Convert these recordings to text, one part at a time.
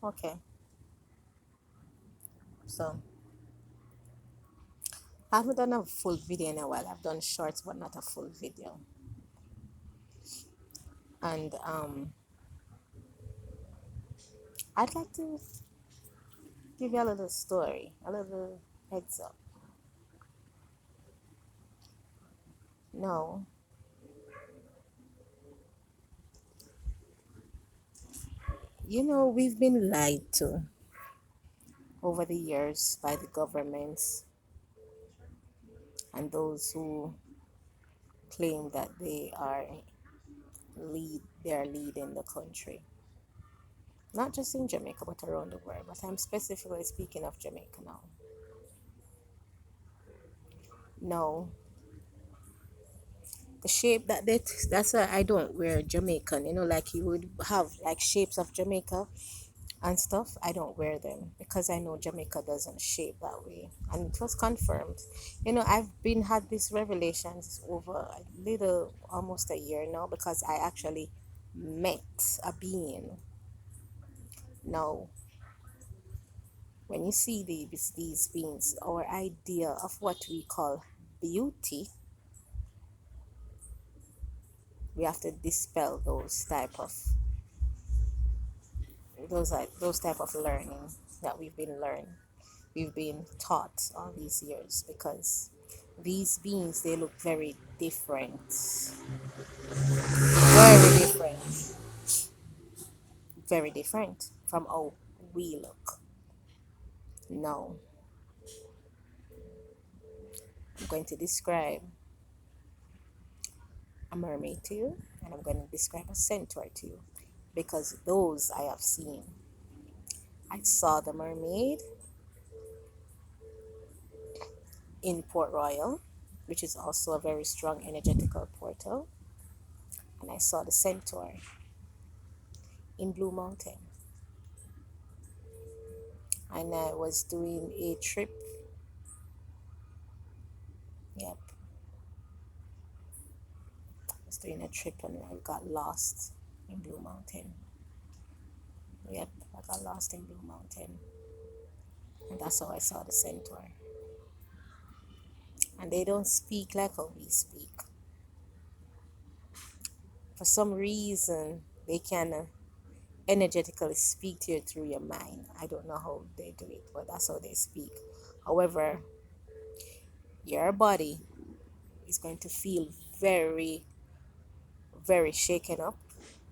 Okay, so I haven't done a full video in a while. I've done shorts, but not a full video. And I'd like to give you a little story, a little heads up. No, we've been lied to over the years by the governments and those who claim that they're leading the country. Not just in Jamaica, but around the world. But I'm specifically speaking of Jamaica now. No, the shape that's why I don't wear Jamaican. Like you would have like shapes of Jamaica and stuff. I don't wear them because I know Jamaica doesn't shape that way, and it was confirmed. I've been had these revelations over a little almost a year now because I actually met a being. Now, when you see these beings, our idea of what we call beauty, we have to dispel those type of learning that we've been taught all these years, because these beings, they look very different, very different from how we look. Now, I'm going to describe a mermaid to you, and I'm going to describe a centaur to you, because those I have seen. I saw the mermaid in Port Royal, which is also a very strong energetical portal, and I saw the centaur in Blue Mountain. And I was doing a trip. Yep, I was doing a trip and I got lost in Blue Mountain. Yep, I got lost in Blue Mountain, and that's how I saw the centaur. And they don't speak like how we speak. For some reason, they can energetically speak to you through your mind. I don't know how they do it, but that's how they speak. However, your body is going to feel very, very shaken up.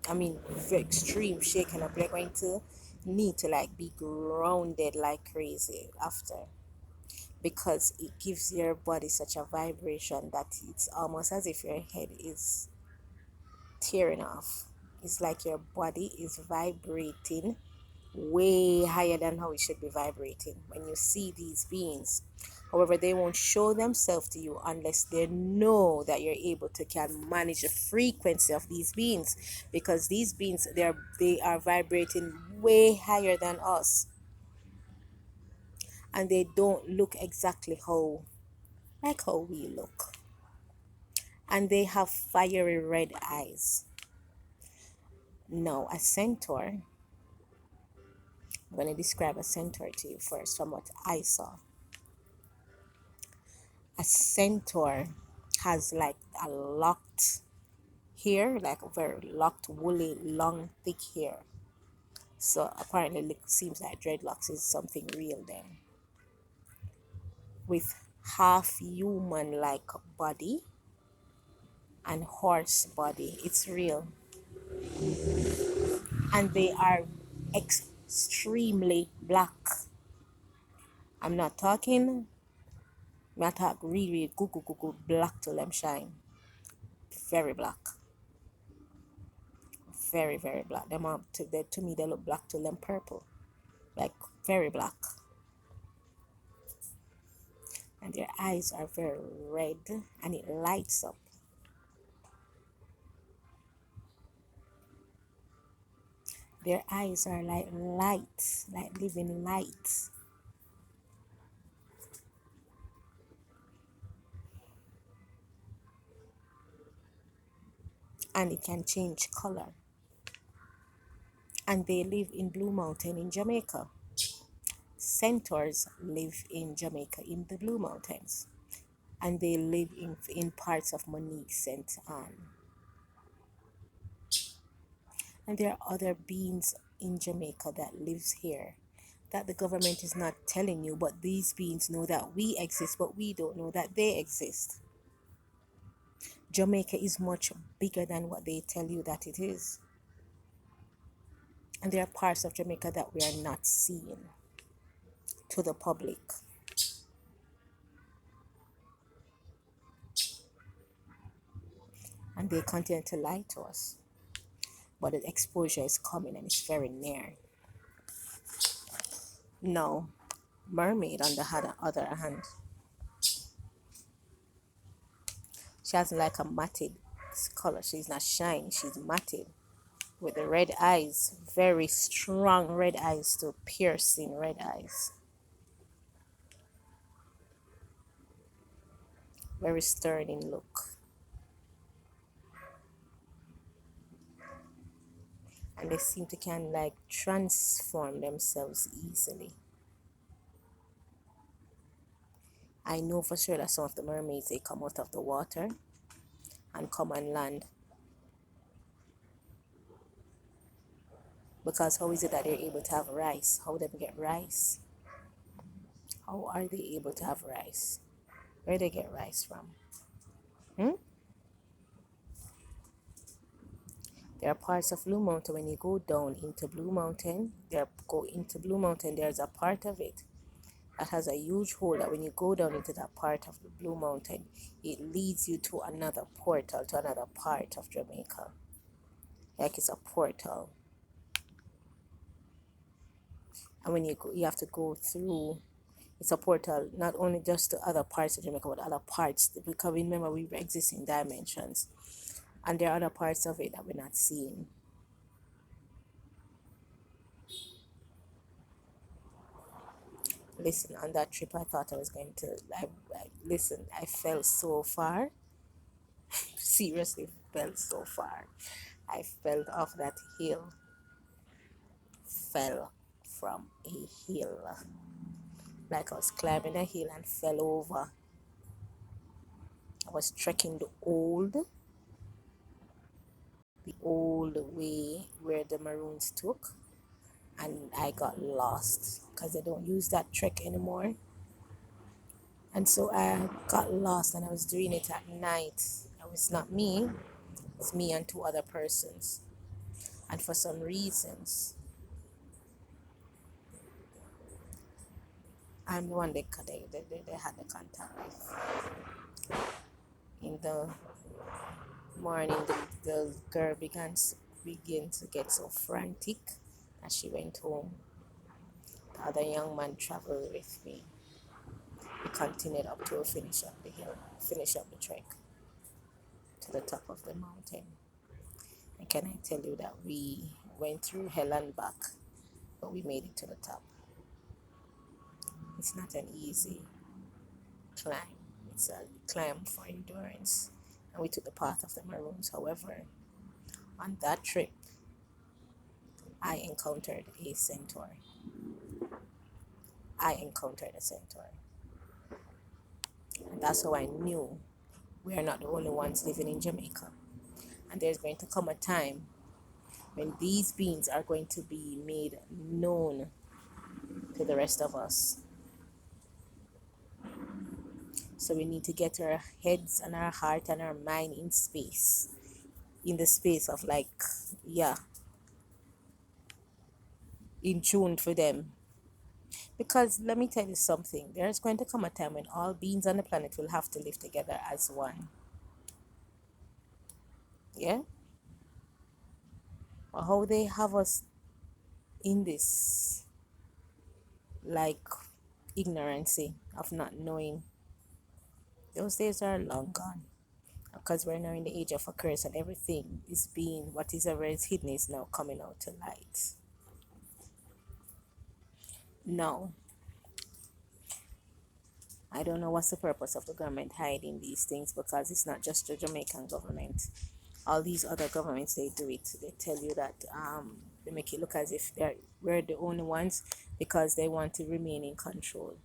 I mean, very extreme shaken up. You're going to need to like be grounded like crazy after, because it gives your body such a vibration that it's almost as if your head is tearing off. It's like your body is vibrating way higher than how it should be vibrating when you see these beings. However, they won't show themselves to you unless they know that you're able to can manage the frequency of these beings, because these beings, they are vibrating way higher than us, and they don't look exactly how we look, and they have fiery red eyes. Now, a centaur, I'm going to describe a centaur to you first from what I saw. A centaur has like a locked hair, like a very locked, woolly, long, thick hair. So apparently, it seems like dreadlocks is something real then. With half human like body and horse body, it's real. And they are extremely black. I'm not talking, I'm talk really black till them shine. Very black. Very, very black. To me, they look black till them purple. Like very black. And their eyes are very red and it lights up. Their eyes are like lights, like living lights. And it can change color. and they live in Blue Mountain in Jamaica. Centaurs live in Jamaica in the Blue Mountains, and they live in parts of Monique, St. Anne. And there are other beings in Jamaica that lives here that the government is not telling you, but these beings know that we exist, but we don't know that they exist. Jamaica is much bigger than what they tell you that it is. And there are parts of Jamaica that we are not seeing to the public. And they continue to lie to us. But the exposure is coming and it's very near. No, mermaid on the other hand, she has like a matted color. She's not shiny, she's matted with the red eyes, very strong red eyes to piercing red eyes. Very stern in look. And they seem to can like transform themselves easily. I know for sure that some of the mermaids, they come out of the water and come on land. Because how is it that they're able to have rice? How do they get rice? How are they able to have rice? Where do they get rice from? There are parts of Blue Mountain when you go down into Blue Mountain, there's a part of it that has a huge hole that when you go down into that part of the Blue Mountain, it leads you to another portal, to another part of Jamaica. Like it's a portal. And when you go, you have to go through, it's a portal not only just to other parts of Jamaica, but other parts, because remember we exist in dimensions. And there are other parts of it that we're not seeing. Listen, on that trip, I thought I was going to, listen, I fell so far. Seriously, fell so far. I fell off that hill. Fell from a hill. Like I was climbing a hill and fell over. I was trekking the old way where the Maroons took, and I got lost because they don't use that trek anymore. And so I got lost, and I was doing it at night. It was not me, it's me and two other persons. And for some reasons, I'm the one they had the contact with. In the morning, the girl began to get so frantic as she went home. The other young man traveled with me. We continued up to finish up the hill, finish up the trek to the top of the mountain. And can I tell you that we went through hell and back, but we made it to the top. It's not an easy climb. It's a climb for endurance. And we took the path of the Maroons. However, on that trip, I encountered a centaur. And that's how I knew we are not the only ones living in Jamaica. And there's going to come a time when these beings are going to be made known to the rest of us. So we need to get our heads and our heart and our mind in the space of in tune for them. Because let me tell you something, there's going to come a time when all beings on the planet will have to live together as one. Yeah? Or how they have us in this ignorancy of not knowing. Those days are long gone. Because we're now in the age of a curse, and everything is being, whatever is hidden is now coming out to light. Now, I don't know what's the purpose of the government hiding these things, because it's not just the Jamaican government. All these other governments, they do it. They tell you that They make it look as if we're the only ones because they want to remain in control.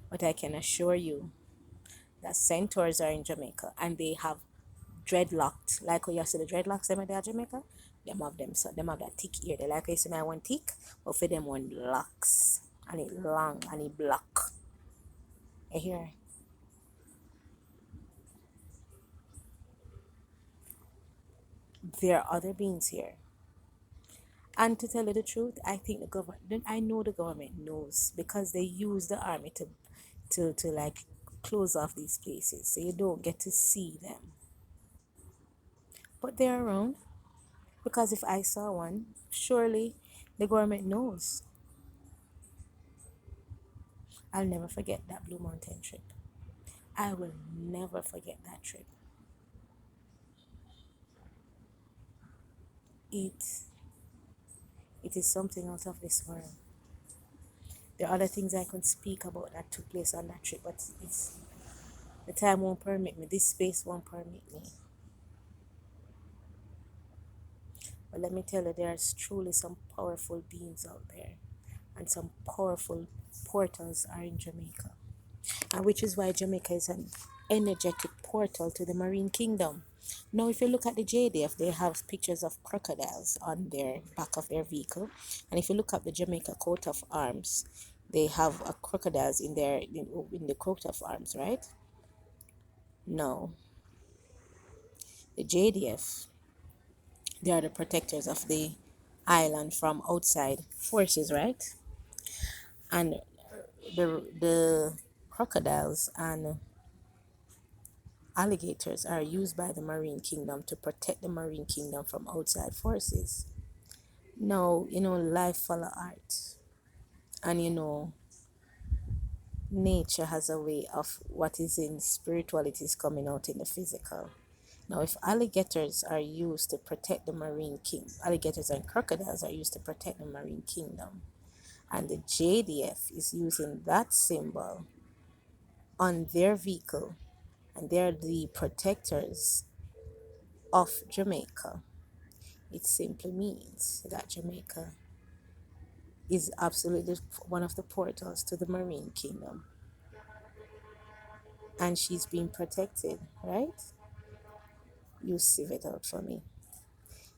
But I can assure you that centaurs are in Jamaica and they have dreadlocked, like how you see the dreadlocks them there in Jamaica. Them have them, so them have that thick ear. They like how you see my one thick, but for them one locks and it long and it black. You hear? There are other beings here. And to tell you the truth, I think the government, I know the government knows because they use the army to like close off these places so you don't get to see them. But they're around because if I saw one, surely the government knows. I'll never forget that Blue Mountain trip. I will never forget that trip. It it is something out of this world. There are other things I can speak about that took place on that trip, but it's the time won't permit me. This space won't permit me. But let me tell you, there's truly some powerful beings out there, and some powerful portals are in Jamaica, and which is why Jamaica is an energetic portal to the marine kingdom. Now, if you look at the JDF, they have pictures of crocodiles on their back of their vehicle, and if you look at the Jamaica coat of arms, they have a crocodiles in the coat of arms, right? No, the JDF, they are the protectors of the island from outside forces, right? And the crocodiles and alligators are used by the marine kingdom to protect the marine kingdom from outside forces. Now, life follow art, and nature has a way of what is in spirituality is coming out in the physical. Now, if alligators are used to protect the marine king, alligators and crocodiles are used to protect the marine kingdom, and the JDF is using that symbol on their vehicle, and they're the protectors of Jamaica. It simply means that Jamaica is absolutely one of the portals to the marine kingdom, and she's being protected, right? You sieve it out for me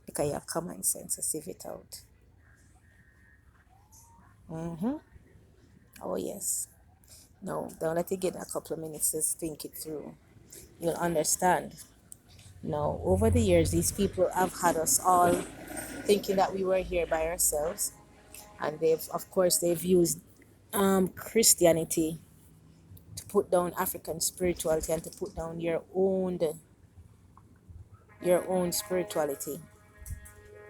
because you have common sense to sieve it out. Mm-hmm. Oh, yes. No, don't let it get a couple of minutes to think it through. You'll understand. Now, over the years, these people have had us all thinking that we were here by ourselves, and they've used Christianity to put down African spirituality and to put down your own spirituality.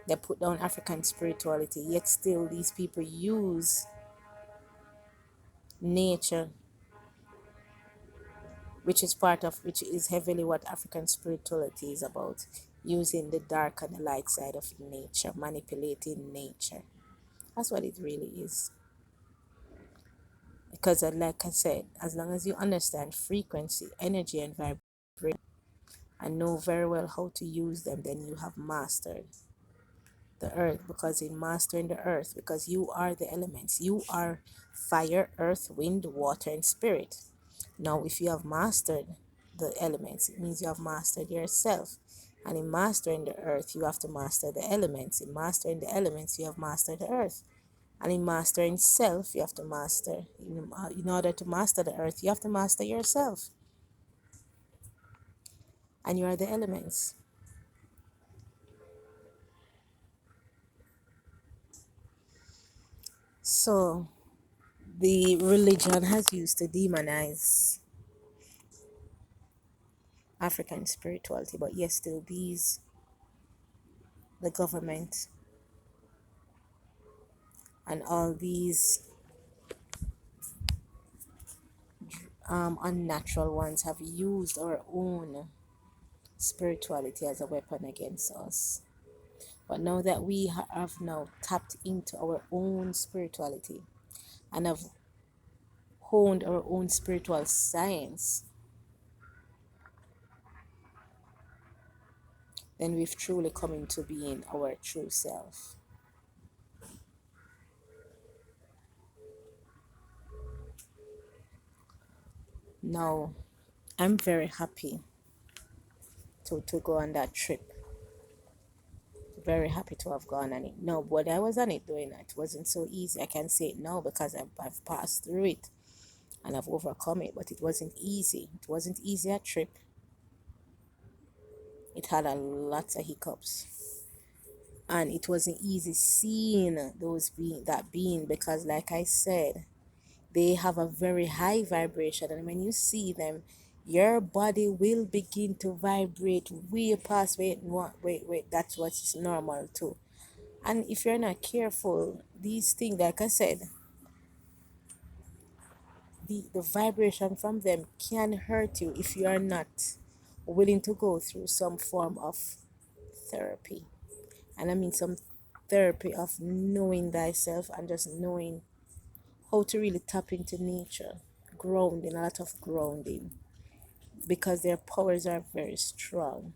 They put down African spirituality, yet still these people use nature, which is heavily what African spirituality is about, using the dark and the light side of nature, manipulating nature. That's what it really is. Because, like I said, as long as you understand frequency, energy, and vibration, and know very well how to use them, then you have mastered the earth. Because in mastering the earth, because you are the elements, you are fire, earth, wind, water, and spirit. Now, if you have mastered the elements, it means you have mastered yourself. And in mastering the earth, you have to master the elements. In mastering the elements, you have mastered the earth. And in mastering self, you have to master. In order to master the earth, you have to master yourself. And you are the elements. So, the religion has used to demonize African spirituality, but yes, still the government and all these unnatural ones have used our own spirituality as a weapon against us. But now that we have now tapped into our own spirituality and have honed our own spiritual science, then we've truly come into being our true self. Now, I'm very happy to go on that trip. Very happy to have gone on it. No, but I was on it doing it wasn't so easy. I can say it now because I've passed through it and I've overcome it, but it wasn't easy. It wasn't easy a trip. It had a lot of hiccups. And it wasn't easy seeing that being because like I said, they have a very high vibration, and when you see them, your body will begin to vibrate way past wait, that's what's normal too. And if you're not careful, these things, like I said, the vibration from them can hurt you if you are not willing to go through some form of therapy. And I mean some therapy of knowing thyself and just knowing how to really tap into nature, grounding, a lot of grounding, because their powers are very strong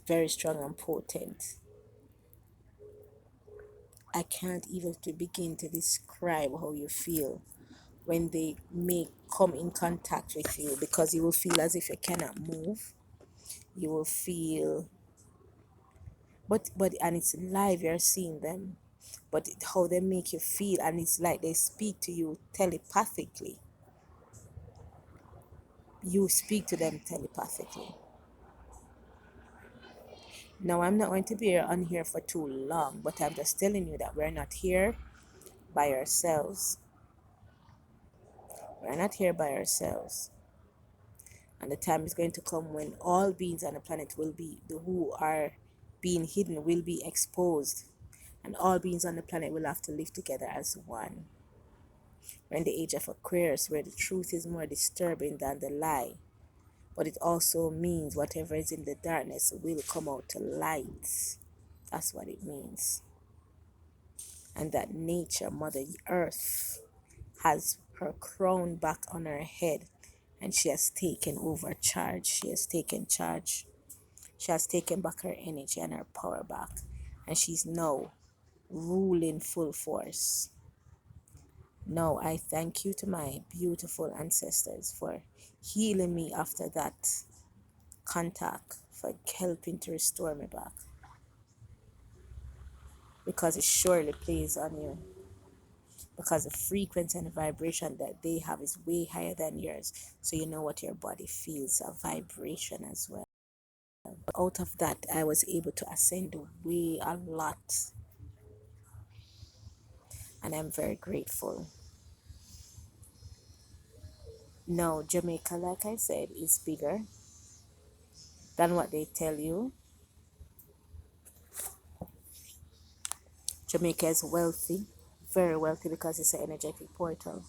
and potent. I can't even to begin to describe how you feel when they may come in contact with you, because you will feel as if you cannot move. You will feel, but and it's live, you're seeing them, but how they make you feel, and it's like they speak to you telepathically. You speak to them telepathically. Now, I'm not going to be on here for too long, but I'm just telling you that we're not here by ourselves. We're not here by ourselves. And the time is going to come when all beings on the planet will be, the who are being hidden will be exposed. And all beings on the planet will have to live together as one. We're in the age of Aquarius, where the truth is more disturbing than the lie. But it also means whatever is in the darkness will come out to light. That's what it means. And that nature, Mother Earth, has her crown back on her head, and she has taken over charge. She has taken charge. She has taken back her energy and her power back, and she's now ruling full force. Now, I thank you to my beautiful ancestors for healing me after that contact, for helping to restore me back, because it surely plays on you, because the frequency and the vibration that they have is way higher than yours. So you know what your body feels, a vibration as well. But out of that, I was able to ascend way a lot. And I'm very grateful. Now, Jamaica, like I said, is bigger than what they tell you. Jamaica is wealthy, very wealthy, because it's an energetic portal.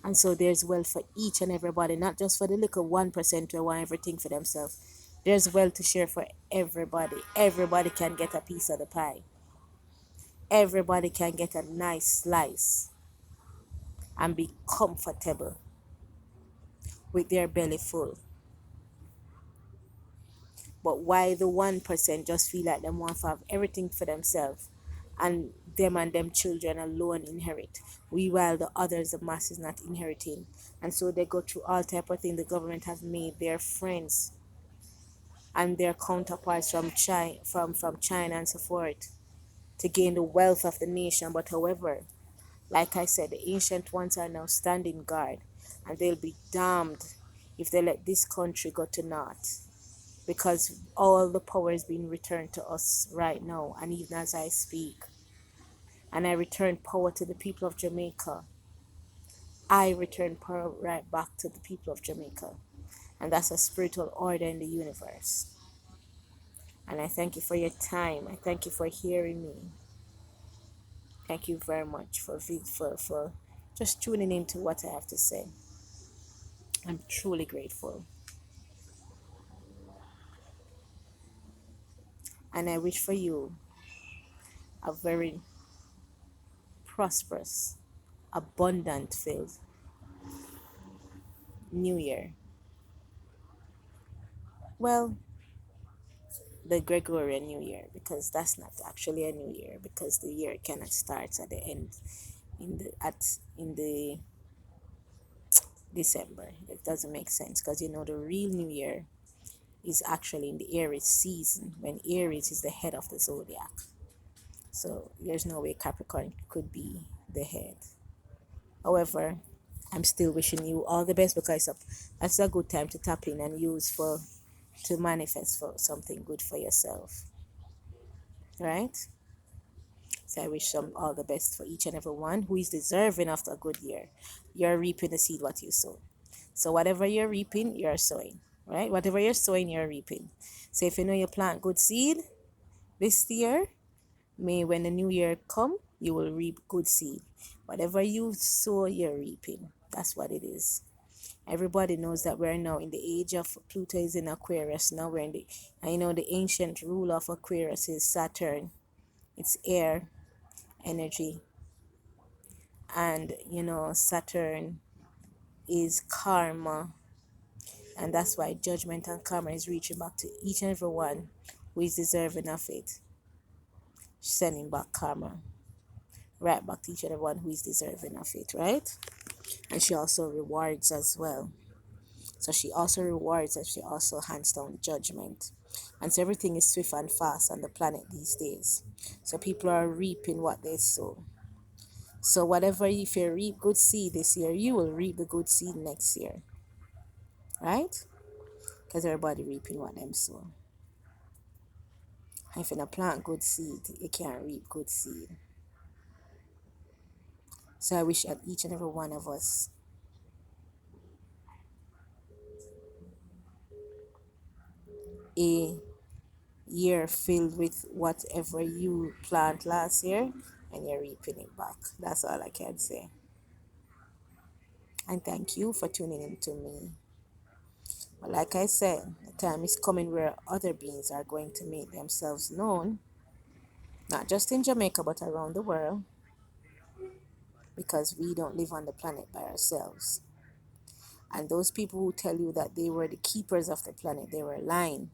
And so there's wealth for each and everybody, not just for the little 1% who want everything for themselves. There's wealth to share for everybody. Everybody can get a piece of the pie. Everybody can get a nice slice and be comfortable with their belly full. But why the 1% just feel like them want to have everything for themselves, and them children alone inherit, while the others, the mass, is not inheriting. And so they go through all type of things. The government have made their friends and their counterparts from China and so forth to gain the wealth of the nation. But however, like I said, the ancient ones are now standing guard, and they'll be damned if they let this country go to naught, because all the power is being returned to us right now, and even as I speak. And I return power to the people of Jamaica. I return power right back to the people of Jamaica. And that's a spiritual order in the universe. And I thank you for your time. I thank you for hearing me. Thank you very much for just tuning into what I have to say. I'm truly grateful. And I wish for you a very prosperous, abundant filled New Year. Well, the Gregorian New Year, because that's not actually a new year, because the year cannot start at the end in the December. It doesn't make sense, because the real new year is actually in the Aries season, when Aries is the head of the zodiac. So there's no way Capricorn could be the head. However, I'm still wishing you all the best, because that's a good time to tap in and use to manifest for something good for yourself, right? So I wish them all the best for each and every one who is deserving of a good year. You're reaping the seed what you sow. So whatever you're reaping, you're sowing, right? Whatever you're sowing, you're reaping. So if you know you plant good seed this year, may when the new year come, you will reap good seed. Whatever you sow, you're reaping. That's what it is. Everybody knows that we're now in the age of Pluto is in Aquarius. Now we're in the ancient ruler of Aquarius is Saturn. It's air energy. And Saturn is karma. And that's why judgment and karma is reaching back to each and every one who is deserving of it. Sending back karma right back to each and every one who is deserving of it, right? And she also rewards as well. So she also rewards and she also hands down judgment. And so everything is swift and fast on the planet these days. So people are reaping what they sow. So if you reap good seed this year, you will reap the good seed next year. Right? Because everybody reaping what them sow. If you don't plant good seed, you can't reap good seed. So I wish that each and every one of us a year filled with whatever you plant last year, and you're reaping it back. That's all I can say. And thank you for tuning in to me. But like I said, the time is coming where other beings are going to make themselves known, not just in Jamaica but around the world, because we don't live on the planet by ourselves. And those people who tell you that they were the keepers of the planet, they were lying.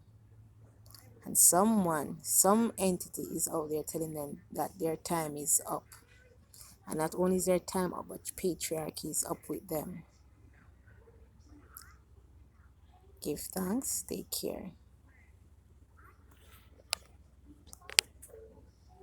And some entity is out there telling them that their time is up. And not only is their time up, but patriarchy is up with them. Give thanks. Take care.